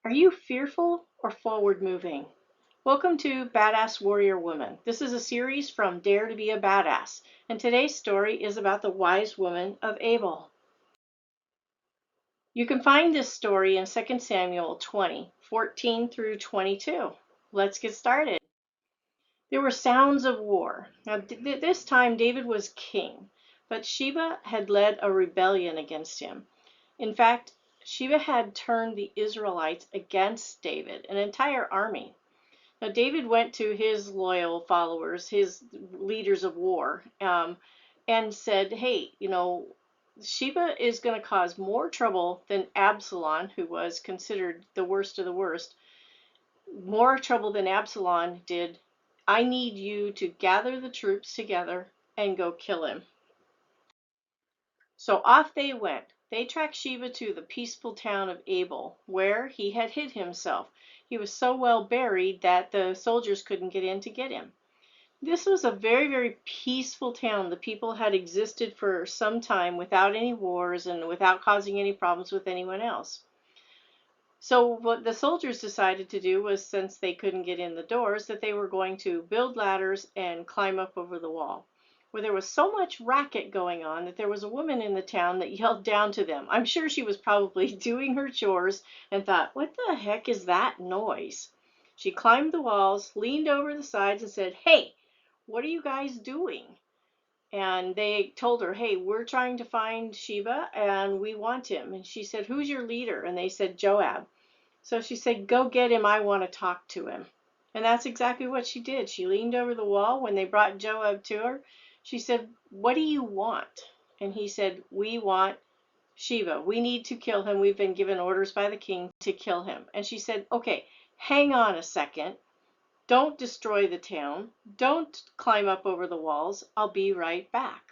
Are you fearful or forward moving? Welcome to Badass Warrior Woman. This is a series from Dare to be a Badass, and today's story is about the Wise Woman of Abel. You can find this story in 2 Samuel 20:14 through 22. Let's get started. There were sounds of war. Now, this time David was king, but Sheba had led a rebellion against him. In fact, Sheba had turned the Israelites against David, an entire army. Now, David went to his loyal followers, his leaders of war, and said, hey, Sheba is going to cause more trouble than Absalom, who was considered the worst of the worst, more trouble than Absalom did. I need you to gather the troops together and go kill him. So off they went. They tracked Sheba to the peaceful town of Abel, where he had hid himself. He was so well buried that the soldiers couldn't get in to get him. This was a very, very peaceful town. The people had existed for some time without any wars and without causing any problems with anyone else. So what the soldiers decided to do was, since they couldn't get in the doors, that they were going to build ladders and climb up over the wall. Where there was so much racket going on that there was a woman in the town that yelled down to them. I'm sure she was probably doing her chores and thought, what the heck is that noise? She climbed the walls, leaned over the sides and said, hey, what are you guys doing? And they told her, hey, we're trying to find Sheba and we want him. And she said, who's your leader? And they said, Joab. So she said, go get him. I want to talk to him. And that's exactly what she did. She leaned over the wall. When they brought Joab to her, she said, what do you want? And he said, we want Sheba. We need to kill him. We've been given orders by the king to kill him. And she said, okay, hang on a second. Don't destroy the town. Don't climb up over the walls. I'll be right back.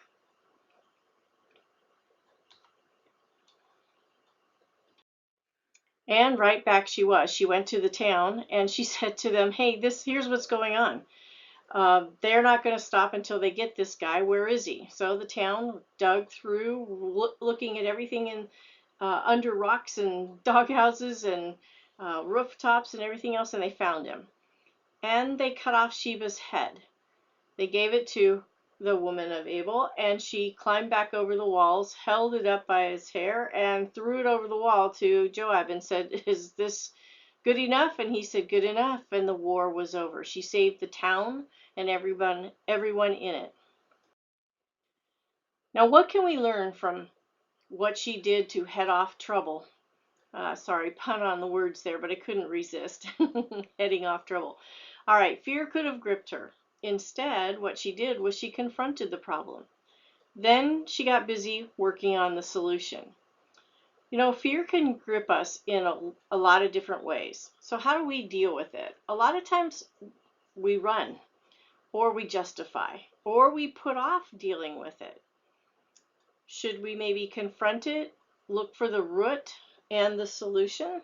And right back she was. She went to the town and she said to them, hey, here's what's going on. They're not going to stop until they get this guy. Where is he? So the town dug through, looking at everything in under rocks and doghouses and rooftops and everything else, and they found him. And they cut off Sheba's head. They gave it to the woman of Abel, and she climbed back over the walls, held it up by his hair, and threw it over the wall to Joab and said, is this good enough? And he said, good enough. And the war was over. She saved the town and everyone in it. Now, what can we learn from what she did to head off trouble? Sorry, pun on the words there, but I couldn't resist. Heading off trouble. All right, fear could have gripped her. Instead, what she did was she confronted the problem. Then she got busy working on the solution. You know, fear can grip us in a lot of different ways. So how do we deal with it? A lot of times we run, or we justify, or we put off dealing with it. Should we maybe confront it, look for the root and the solution?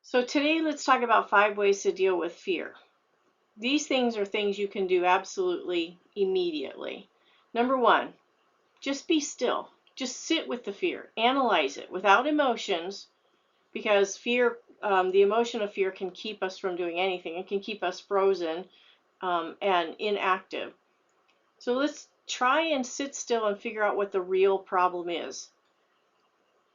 So today let's talk about 5 ways to deal with fear. These things are things you can do absolutely immediately. Number 1, just be still. Just sit with the fear. Analyze it without emotions, because fear, the emotion of fear can keep us from doing anything. It can keep us frozen and inactive. So let's try and sit still and figure out what the real problem is.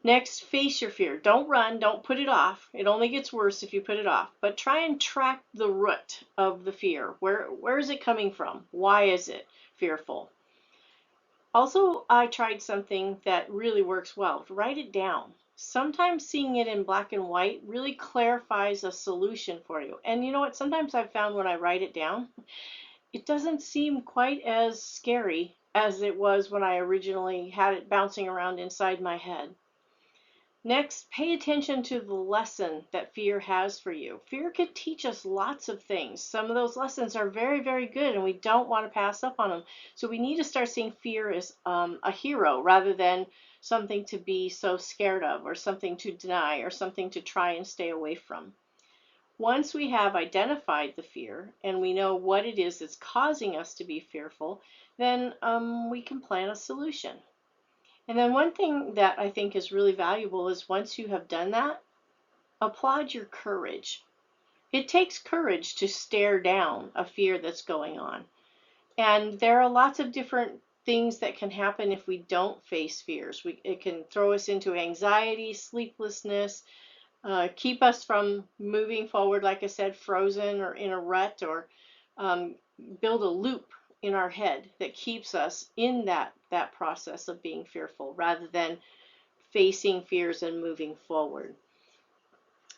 Next, face your fear. Don't run. Don't put it off. It only gets worse if you put it off. But try and track the root of the fear. Where is it coming from? Why is it fearful? Also, I tried something that really works well. Write it down. Sometimes seeing it in black and white really clarifies a solution for you. And you know what? Sometimes I've found when I write it down, it doesn't seem quite as scary as it was when I originally had it bouncing around inside my head. Next, pay attention to the lesson that fear has for you. Fear could teach us lots of things. Some of those lessons are very, very good, and we don't want to pass up on them. So we need to start seeing fear as a hero rather than something to be so scared of, or something to deny, or something to try and stay away from. Once we have identified the fear and we know what it is that's causing us to be fearful, then we can plan a solution. And then one thing that I think is really valuable is once you have done that, applaud your courage. It takes courage to stare down a fear that's going on. And there are lots of different things that can happen if we don't face fears. It can throw us into anxiety, sleeplessness, keep us from moving forward, like I said, frozen or in a rut, or um, build a loop in our head that keeps us in that process of being fearful rather than facing fears and moving forward.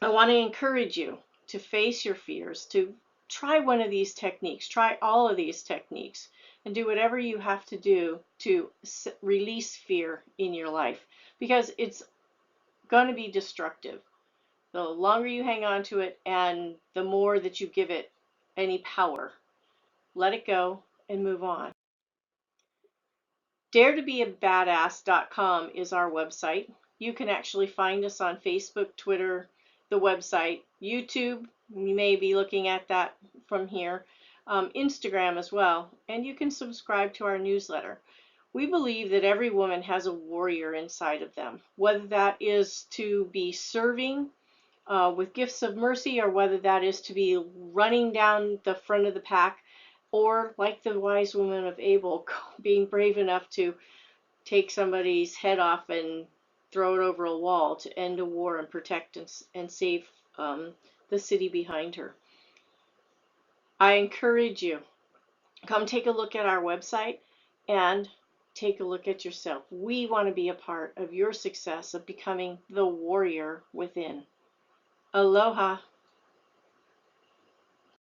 I want to encourage you to face your fears, to try one of these techniques, try all of these techniques, and do whatever you have to do to release fear in your life, because it's going to be destructive. The longer you hang on to it and the more that you give it any power, let it go and move on. DareToBeABadass.com is our website. You can actually find us on Facebook, Twitter, the website, YouTube. You may be looking at that from here, Instagram as well, and you can subscribe to our newsletter. We believe that every woman has a warrior inside of them, whether that is to be serving with gifts of mercy, or whether that is to be running down the front of the pack, or like the wise woman of Abel, being brave enough to take somebody's head off and throw it over a wall to end a war and protect and save the city behind her. I encourage you, come take a look at our website and take a look at yourself. We want to be a part of your success of becoming the warrior within. Aloha.